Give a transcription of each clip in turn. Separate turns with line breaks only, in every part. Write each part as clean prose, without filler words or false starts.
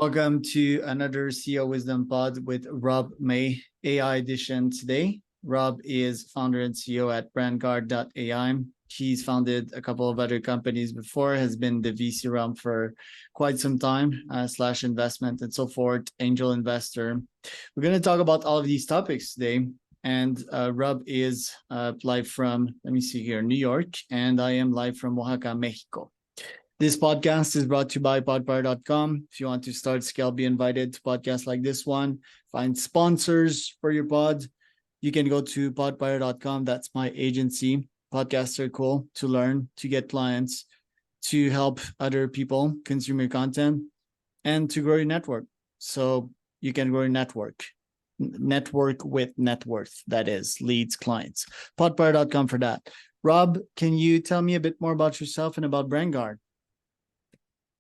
Welcome to another CEO Wisdom Pod with Rob May, AI edition today. Rob is founder and CEO at Brandguard.ai. He's founded a couple of other companies before, has been the VC realm for quite some time, slash investment and so forth, angel investor. We're going to talk about all of these topics today. And Rob is live from, let me see here, New York, and I am live from Oaxaca, Mexico. This podcast is brought to you by podpire.com. If you want to start, scale, be invited to podcasts like this one, find sponsors for your pod, you can go to podpire.com. That's my agency. Podcasts are cool to learn, to get clients, to help other people consume your content, and to grow your network. So you can grow your network with net worth, that is, leads, clients. Podpire.com for that. Rob, can you tell me a bit more about yourself and about Brandguard?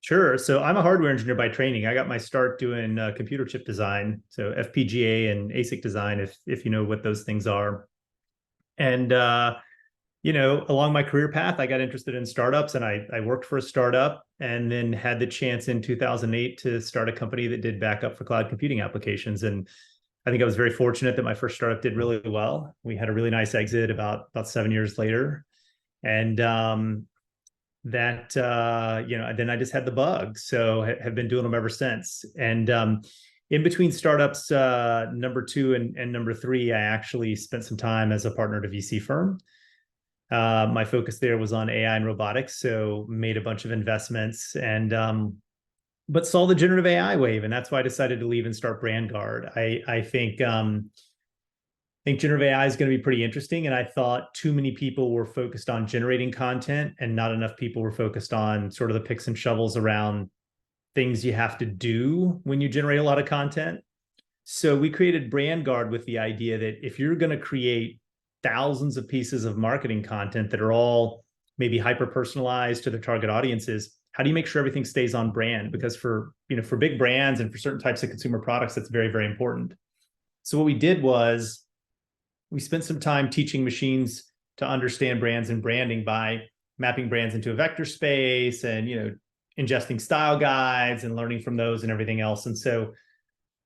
Sure. So I'm a hardware engineer by training. I got my start doing computer chip design, so FPGA and ASIC design, if you know what those things are. And along my career path, I got interested in startups, and I worked for a startup, and then had the chance in 2008 to start a company that did backup for cloud computing applications. And I think I was very fortunate that my first startup did really well. We had a really nice exit about 7 years later, and then I just had the bug. So have been doing them ever since. And in between startups, number 2 and number 3, I actually spent some time as a partner at a VC firm. My focus there was on AI and robotics, so made a bunch of investments, and but saw the generative AI wave, and that's why I decided to leave and start Brandguard. I think generative AI is going to be pretty interesting, and I thought too many people were focused on generating content and not enough people were focused on sort of the picks and shovels around things you have to do when you generate a lot of content. So we created Brandguard with the idea that if you're going to create thousands of pieces of marketing content that are all maybe hyper personalized to their target audiences, how do you make sure everything stays on brand? Because for big brands and for certain types of consumer products, that's very, very important. So what we did was we spent some time teaching machines to understand brands and branding by mapping brands into a vector space and, ingesting style guides and learning from those and everything else. And so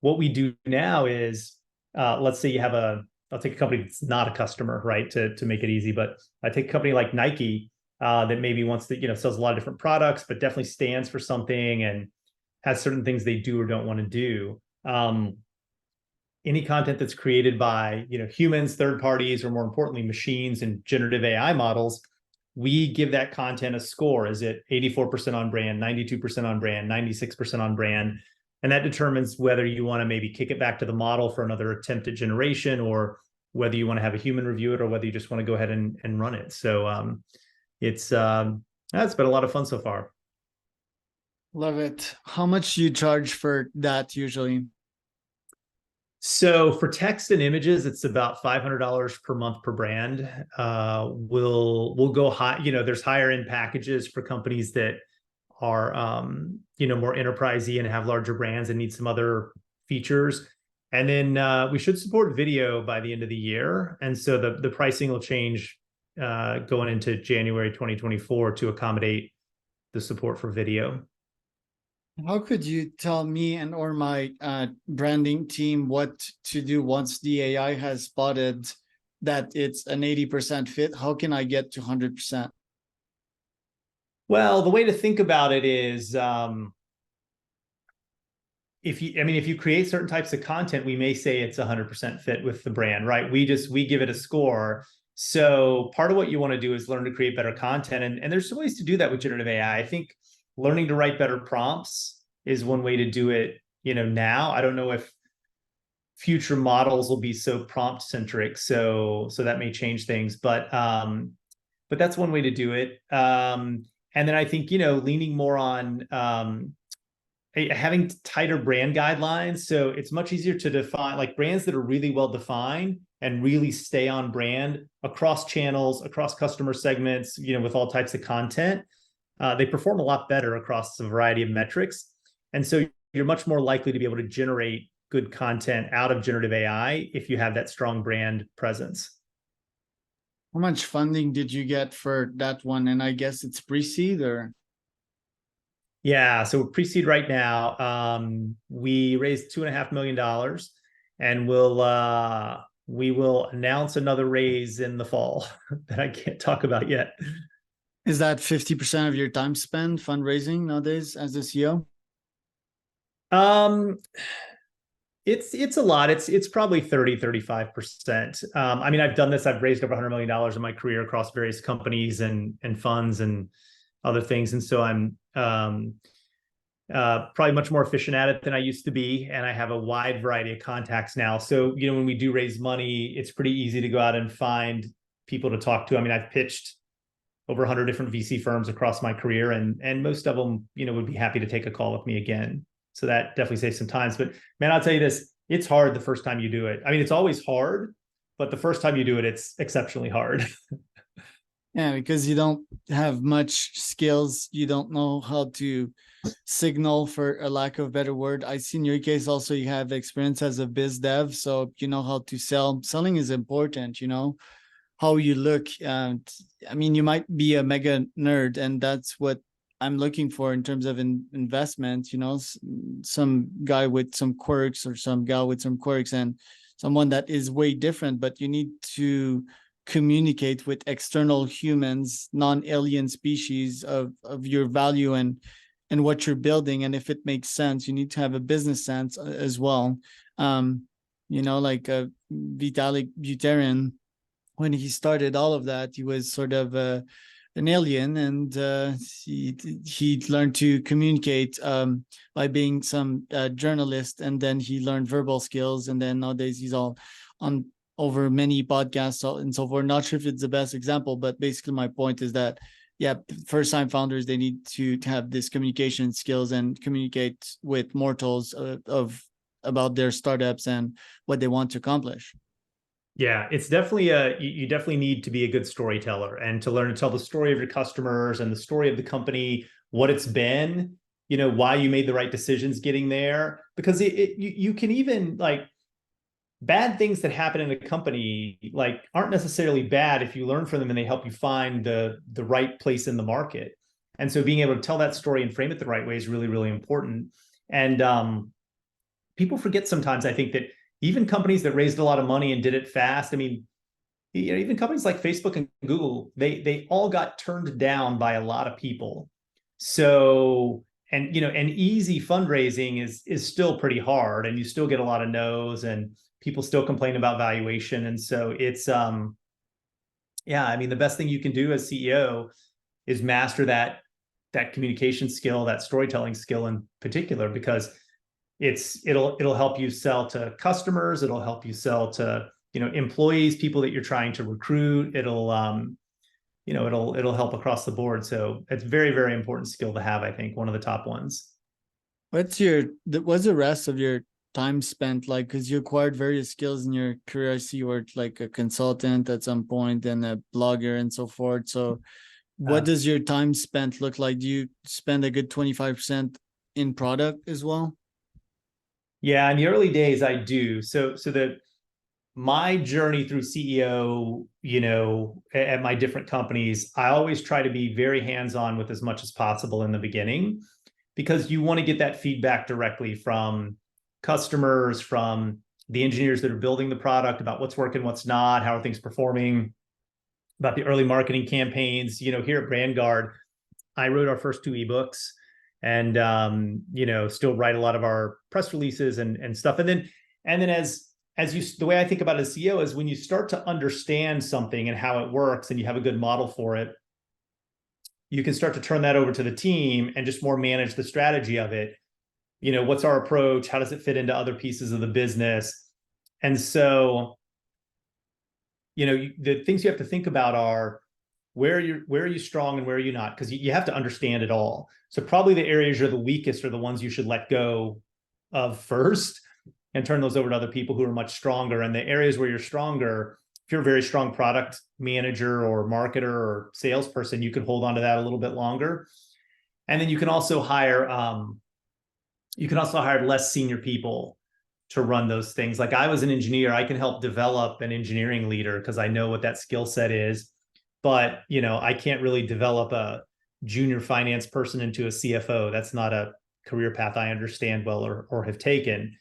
what we do now is, let's say I'll take a company that's not a customer, right, to make it easy, but I take a company like Nike that maybe wants to, sells a lot of different products, but definitely stands for something and has certain things they do or don't want to do. Any content that's created by humans, third parties, or more importantly, machines and generative AI models, we give that content a score. Is it 84% on brand, 92% on brand, 96% on brand? And that determines whether you want to maybe kick it back to the model for another attempt at generation, or whether you want to have a human review it, or whether you just want to go ahead and run it. So it's been a lot of fun so far.
Love it. How much do you charge for that usually?
So for text and images, it's about $500 per month per brand. We'll go high. There's higher end packages for companies that are more enterprisey and have larger brands and need some other features. And then we should support video by the end of the year. And so the pricing will change going into January 2024 to accommodate the support for video.
How could you tell me and or my branding team what to do once the AI has spotted that it's an 80% fit? How can I get to 100%?
Well, the way to think about it is, if you create certain types of content, we may say it's 100% fit with the brand, right? We give it a score. So part of what you want to do is learn to create better content. And there's some ways to do that with generative AI. I think learning to write better prompts is one way to do it, now. I don't know if future models will be so prompt centric. So that may change things, but that's one way to do it. And then I think, leaning more on having tighter brand guidelines. So it's much easier to define, like, brands that are really well defined and really stay on brand across channels, across customer segments, with all types of content. They perform a lot better across a variety of metrics. And so you're much more likely to be able to generate good content out of generative AI if you have that strong brand presence.
How much funding did you get for that one? And I guess it's pre-seed or?
Yeah, so we're pre-seed right now. We raised $2.5 million, and we will announce another raise in the fall that I can't talk about yet.
Is that 50% of your time spent fundraising nowadays as a CEO?
Um, it's a lot. It's probably 30-35%. I mean, I've done this. I've raised over $100 million in my career across various companies and funds and other things. And so I'm probably much more efficient at it than I used to be. And I have a wide variety of contacts now. So, when we do raise money, it's pretty easy to go out and find people to talk to. I mean, I've pitched over 100 different VC firms across my career, and most of them, would be happy to take a call with me again. So that definitely saves some time. But man, I'll tell you this, it's hard the first time you do it. I mean, it's always hard, but the first time you do it, it's exceptionally hard.
Yeah, because you don't have much skills. You don't know how to signal, for a lack of a better word. I see in your case also you have experience as a biz dev, so you know how to sell. Selling is important, how you look. And I mean, you might be a mega nerd, and that's what I'm looking for in terms of investment. Some guy with some quirks or some gal with some quirks, and someone that is way different. But you need to communicate with external humans, non-alien species, of your value and what you're building. And if it makes sense, you need to have a business sense as well. Like Vitalik Buterin, when he started all of that, he was sort of an alien, and he learned to communicate by being some journalist, and then he learned verbal skills, and then nowadays he's all on over many podcasts and so forth. Not sure if it's the best example, but basically my point is that, yeah, first time founders, they need to have this communication skills and communicate with mortals of about their startups and what they want to accomplish.
Yeah, it's definitely you definitely need to be a good storyteller and to learn to tell the story of your customers and the story of the company, what it's been, why you made the right decisions getting there. Because you can even, like, bad things that happen in a company, like, aren't necessarily bad if you learn from them and they help you find the right place in the market. And so being able to tell that story and frame it the right way is really, really important. And people forget sometimes, I think, that even companies that raised a lot of money and did it fast, I mean, even companies like Facebook and Google, they all got turned down by a lot of people. So, and easy fundraising is still pretty hard, and you still get a lot of no's, and people still complain about valuation. And so it's yeah, I mean, the best thing you can do as CEO is master that communication skill, that storytelling skill in particular, because it'll help you sell to customers, it'll help you sell to employees, people that you're trying to recruit. It'll help across the board. So it's very, very important skill to have. I think one of the top ones.
What's the rest of your time spent like? Because you acquired various skills in your career. I see you were like a consultant at some point and a blogger and so forth. So what does your time spent look like? Do you spend a good 25% in product as well?
Yeah, in the early days, I do. So my journey through CEO, at my different companies, I always try to be very hands-on with as much as possible in the beginning, because you want to get that feedback directly from customers, from the engineers that are building the product, about what's working, what's not, how are things performing, about the early marketing campaigns. Here at Brandguard, I wrote our first 2 ebooks, and still write a lot of our press releases and stuff. And then as you, the way I think about it as CEO is, when you start to understand something and how it works, and you have a good model for it, you can start to turn that over to the team and just more manage the strategy of it. What's our approach? How does it fit into other pieces of the business? And so, the things you have to think about are, where are you strong and where are you not? Because you have to understand it all. So probably the areas you're the weakest are the ones you should let go of first and turn those over to other people who are much stronger. And the areas where you're stronger, if you're a very strong product manager or marketer or salesperson, you can hold on to that a little bit longer. And then you can also hire less senior people to run those things. Like, I was an engineer, I can help develop an engineering leader because I know what that skill set is. But I can't really develop junior finance person into a CFO. That's not a career path I understand well or have taken.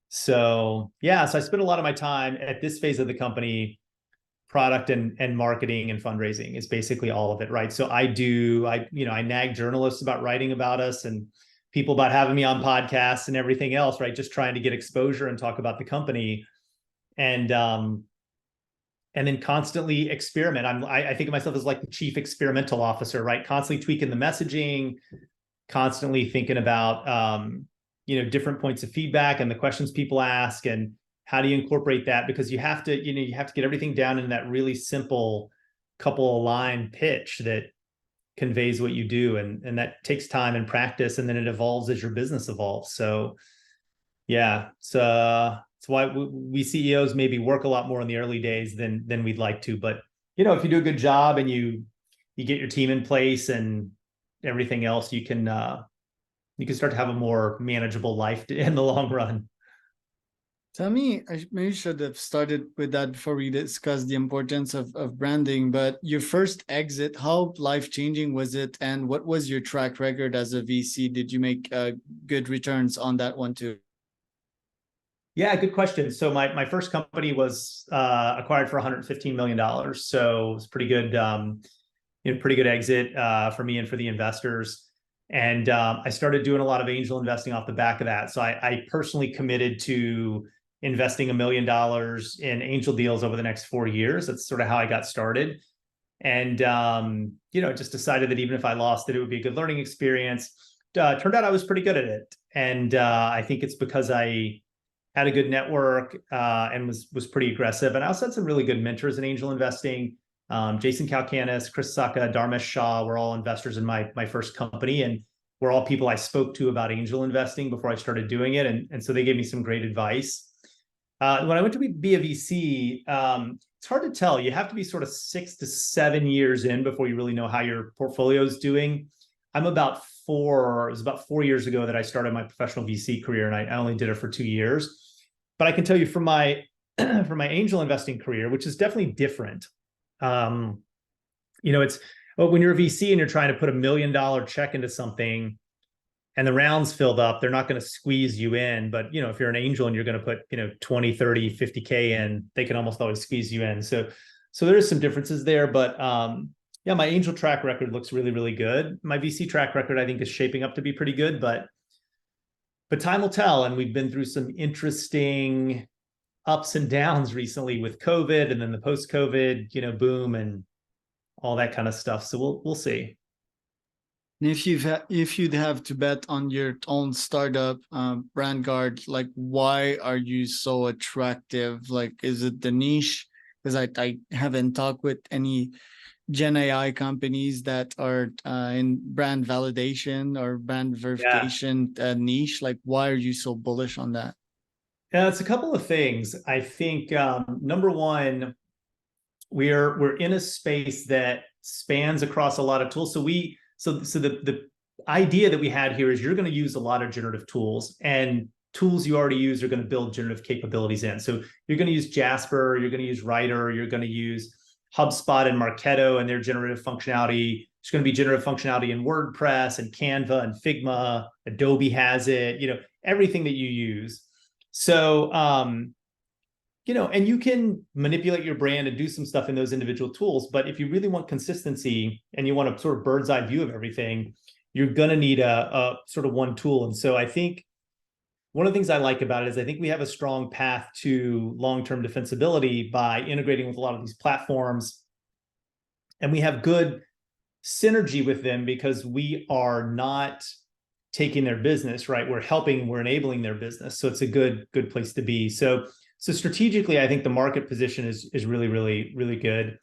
So yeah, so I spend a lot of my time at this phase of the company, product and marketing and fundraising is basically all of it, right? So I nag journalists about writing about us and people about having me on podcasts and everything else, right? Just trying to get exposure and talk about the company. And then constantly experiment. I think of myself as like the chief experimental officer, right? Constantly tweaking the messaging, constantly thinking about different points of feedback and the questions people ask and how do you incorporate that, because you have to get everything down in that really simple couple of line pitch that conveys what you do, and that takes time and practice, and then it evolves as your business evolves. So yeah, it's why we CEOs maybe work a lot more in the early days than we'd like to, but if you do a good job and you get your team in place and everything else, you can start to have a more manageable life in the long run.
Tell me, I maybe should have started with that before we discuss the importance of branding, but your first exit, how life-changing was it? And what was your track record as a VC? Did you make good returns on that one too?
Yeah, good question. So my first company was acquired for $115 million. So it was pretty good, pretty good exit for me and for the investors. And I started doing a lot of angel investing off the back of that. So I personally committed to investing $1 million in angel deals over the next 4 years. That's sort of how I got started. And, just decided that even if I lost it, it would be a good learning experience. Turned out I was pretty good at it. And I think it's because I had a good network and was pretty aggressive. And I also had some really good mentors in angel investing. Jason Kalkanis, Chris Sacca, Dharmesh Shah were all investors in my first company, and were all people I spoke to about angel investing before I started doing it. And so they gave me some great advice. When I went to be a VC, it's hard to tell. You have to be sort of 6 to 7 years in before you really know how your portfolio is doing. It was about 4 years ago that I started my professional VC career, and I only did it for 2 years. But I can tell you from my from my angel investing career, which is definitely different. It's when you're a VC and you're trying to put $1 million check into something and the rounds filled up, they're not going to squeeze you in. But, if you're an angel and you're going to put, 20, 30, 50K in, they can almost always squeeze you in. So there is some differences there, but, yeah, my angel track record looks really, really good. My VC track record, I think, is shaping up to be pretty good, but time will tell. And we've been through some interesting ups and downs recently with COVID and then the post-COVID, boom and all that kind of stuff. So we'll see.
And if you'd have to bet on your own startup, Brandguard, like why are you so attractive? Like, is it the niche? Because I haven't talked with any Gen AI companies that are in brand validation or brand verification niche. Like, why are you so bullish on that?
Yeah, it's a couple of things. I think number one, we're in a space that spans across a lot of tools. So the idea that we had here is you're going to use a lot of generative tools, and tools you already use are going to build generative capabilities in. So you're going to use Jasper, you're going to use Writer, you're going to use HubSpot and Marketo and their generative functionality. There's going to be generative functionality in WordPress and Canva and Figma. Adobe has it, everything that you use. So, and you can manipulate your brand and do some stuff in those individual tools. But if you really want consistency and you want a sort of bird's eye view of everything, you're going to need a sort of one tool. And so I think one of the things I like about it is I think we have a strong path to long-term defensibility by integrating with a lot of these platforms. And we have good synergy with them because we are not taking their business, right? We're enabling their business. So it's a good place to be. So strategically, I think the market position is really, really, really good.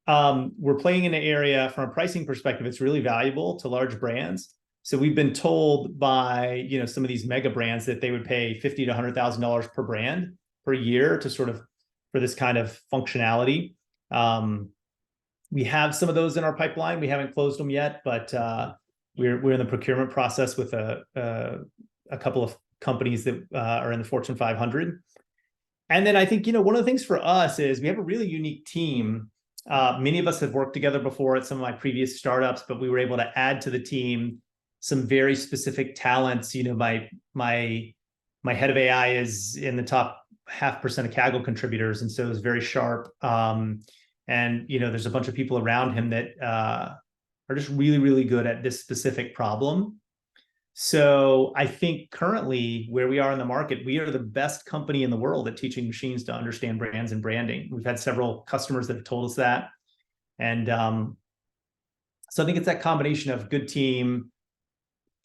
We're playing in an area from a pricing perspective, it's really valuable to large brands. So we've been told by, some of these mega brands that they would pay $50,000 to $100,000 per brand per year to for this kind of functionality. We have some of those in our pipeline. We haven't closed them yet, but we're in the procurement process with a couple of companies that are in the Fortune 500. And then I think, one of the things for us is we have a really unique team Many of us have worked together before at some of my previous startups, but we were able to add to the team some very specific talents. My head of AI is in the top 0.5% of Kaggle contributors, and so is very sharp. And there's a bunch of people around him that are just really, really good at this specific problem. So I think currently where we are in the market, we are the best company in the world at teaching machines to understand brands and branding. We've had several customers that have told us that. And so I think it's that combination of good team,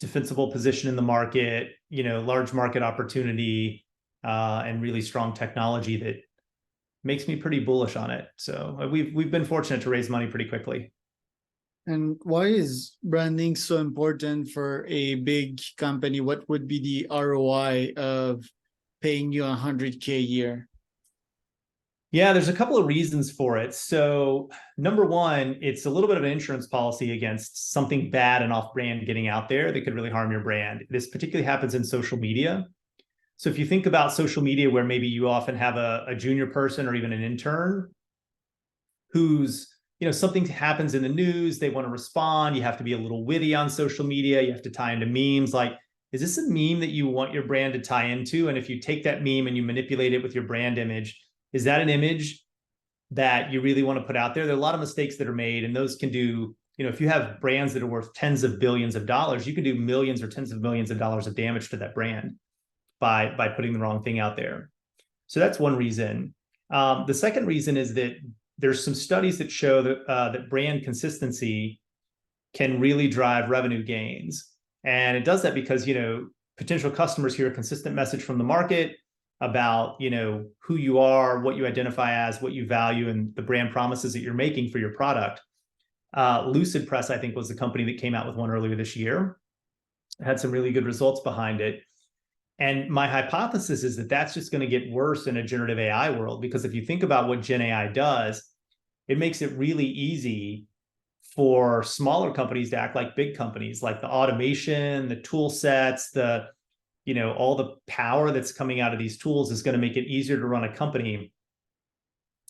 defensible position in the market, large market opportunity, and really strong technology that makes me pretty bullish on it. So we've been fortunate to raise money pretty quickly.
And why is branding so important for a big company? What would be the ROI of paying you $100K a year?
Yeah, there's a couple of reasons for it. So number one, it's a little bit of an insurance policy against something bad and off-brand getting out there that could really harm your brand. This particularly happens in social media. So if you think about social media, where maybe you often have a junior person or even an intern who's, something happens in the news, they want to respond, you have to be a little witty on social media, you have to tie into memes. Like, is this a meme that you want your brand to tie into? And if you take that meme and you manipulate it with your brand image, is that an image that you really want to put out there? There are a lot of mistakes that are made, and those can do, if you have brands that are worth tens of billions of dollars, you can do millions or tens of millions of dollars of damage to that brand by putting the wrong thing out there. So that's one reason. The second reason is that there's some studies that show that brand consistency can really drive revenue gains. And it does that because, potential customers hear a consistent message from the market about, who you are, what you identify as, what you value, and the brand promises that you're making for your product. Lucid Press, I think, was the company that came out with one earlier this year. It had some really good results behind it. And my hypothesis is that that's just going to get worse in a generative AI world, because if you think about what Gen AI does, it makes it really easy for smaller companies to act like big companies, like the automation, the tool sets, all the power that's coming out of these tools is going to make it easier to run a company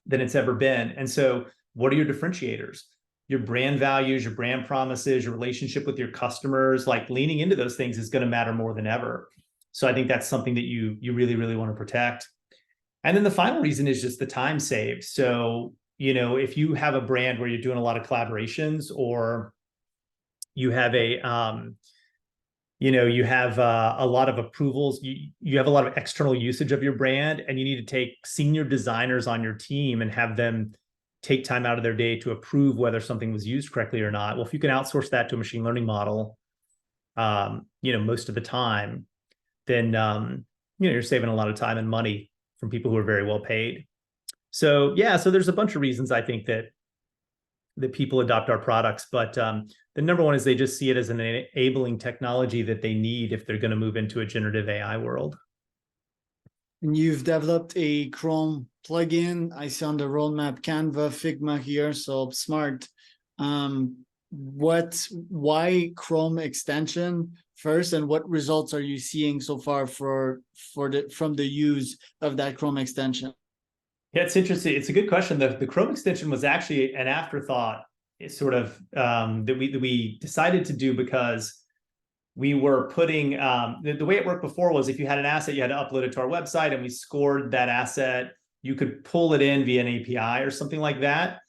than it's ever been. And so what are your differentiators? Your brand values, your brand promises, your relationship with your customers, like leaning into those things is going to matter more than ever. So I think that's something that you really, really want to protect. And then the final reason is just the time saved. So, if you have a brand where you're doing a lot of collaborations, or you have a lot of approvals, you have a lot of external usage of your brand, and you need to take senior designers on your team and have them take time out of their day to approve whether something was used correctly or not. Well, if you can outsource that to a machine learning model, most of the time, then you're saving a lot of time and money from people who are very well paid. So so there's a bunch of reasons I think that people adopt our products, but the number one is they just see it as an enabling technology that they need if they're going to move into a generative AI world.
And you've developed a Chrome plugin. I see on the roadmap Canva, Figma here, so smart. Why Chrome extension first, and what results are you seeing so far from the use of that Chrome extension?
Yeah, it's interesting. It's a good question. The Chrome extension was actually an afterthought, sort of, that we decided to do because we were putting the way it worked before was if you had an asset, you had to upload it to our website, and we scored that asset. You could pull it in via an API or something like that.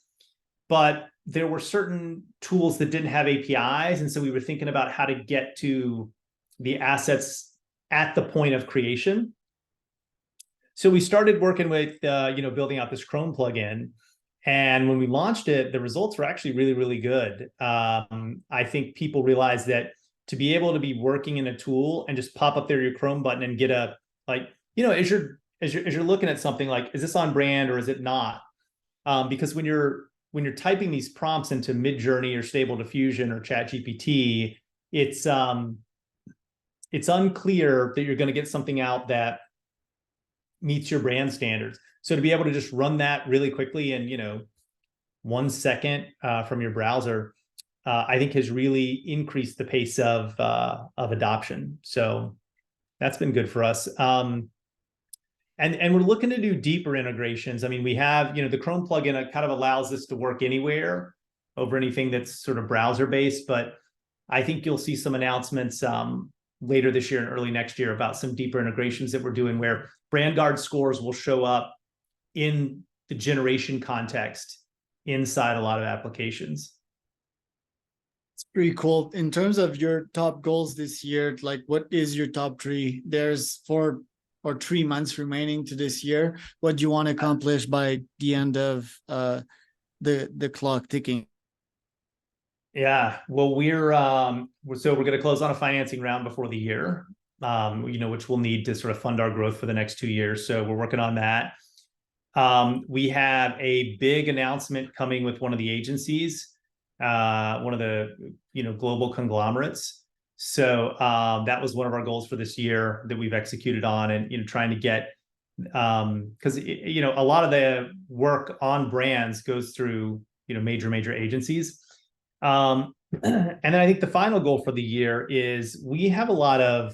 But there were certain tools that didn't have APIs. And so we were thinking about how to get to the assets at the point of creation. So we started working with, building out this Chrome plugin. And when we launched it, the results were actually really, really good. I think people realized that to be able to be working in a tool and just pop up there your Chrome button and get as you're looking at something, like, is this on brand or is it not? Because when you're typing these prompts into Midjourney or Stable Diffusion or ChatGPT, it's unclear that you're going to get something out that meets your brand standards. So to be able to just run that really quickly in 1 second from your browser, I think has really increased the pace of adoption. So that's been good for us. and we're looking to do deeper integrations. I mean, we have, the Chrome plugin kind of allows this to work anywhere over anything that's sort of browser based, but I think you'll see some announcements later this year and early next year about some deeper integrations that we're doing where Brandguard scores will show up in the generation context inside a lot of applications.
It's pretty cool. In terms of your top goals this year, like what is your top three? There's 4 or 3 months remaining to this year. What do you want to accomplish by the end of the clock ticking?
Yeah, well, we're going to close on a financing round before the year, which we'll need to sort of fund our growth for the next 2 years. So we're working on that. We have a big announcement coming with one of the agencies, one of the global conglomerates. So that was one of our goals for this year that we've executed on, and trying to get because a lot of the work on brands goes through major agencies. And then I think the final goal for the year is we have a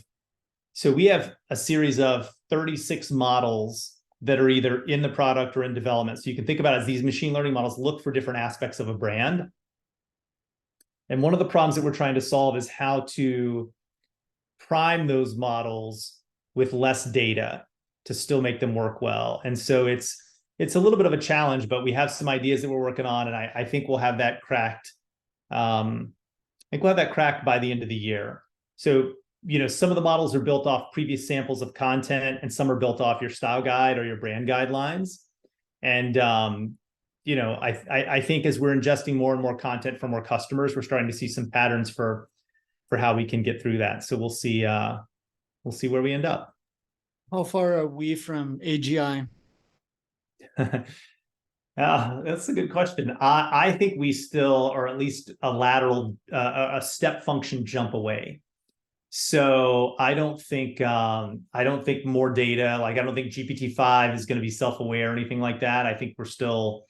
series of 36 models that are either in the product or in development. So you can think about it as these machine learning models look for different aspects of a brand. And one of the problems that we're trying to solve is how to prime those models with less data to still make them work well. And so it's a little bit of a challenge, but we have some ideas that we're working on, and I think we'll have that cracked. I think we'll have that cracked by the end of the year. So, some of the models are built off previous samples of content, and some are built off your style guide or your brand guidelines. And, I think as we're ingesting more and more content from our customers, we're starting to see some patterns for how we can get through that. So we'll see where we end up.
How far are we from AGI?
That's a good question. I think we still are at least a step function jump away. So I don't think more data, like I don't think GPT-5 is going to be self-aware or anything like that. I think we still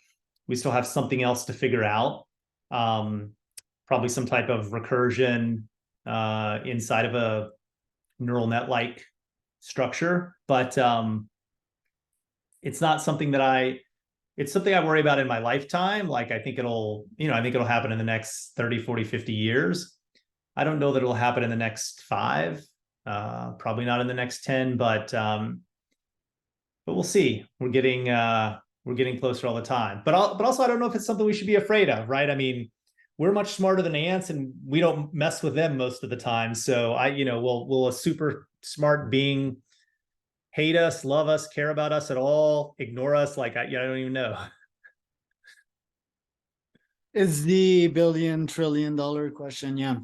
have something else to figure out. Probably some type of recursion inside of a neural net-like structure, but it's not something it's something I worry about in my lifetime. Like I think it'll happen in the next 30, 40, 50 years. I don't know that it'll happen in the next 5, probably not in the next 10, but we'll see. We're getting closer all the time. But also I don't know if it's something we should be afraid of, right? I mean, we're much smarter than ants, and we don't mess with them most of the time. So will a super smart being hate us, love us, care about us at all, ignore us? Like I don't even know.
It's the billion trillion dollar question. Yeah.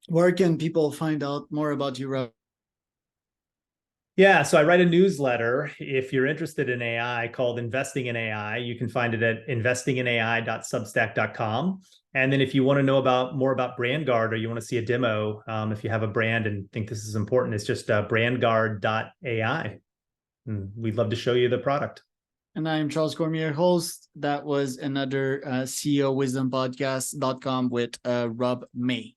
Where can people find out more about you, Rob?
Yeah, so I write a newsletter if you're interested in AI called Investing in AI. You can find it at investinginai.substack.com. And then if you want to know more about Brandguard, or you want to see a demo, if you have a brand and think this is important, it's just Brandguard.ai. We'd love to show you the product.
And I'm Charles Cormier, host. That was another CEO Wisdom Podcast.com with Rob May.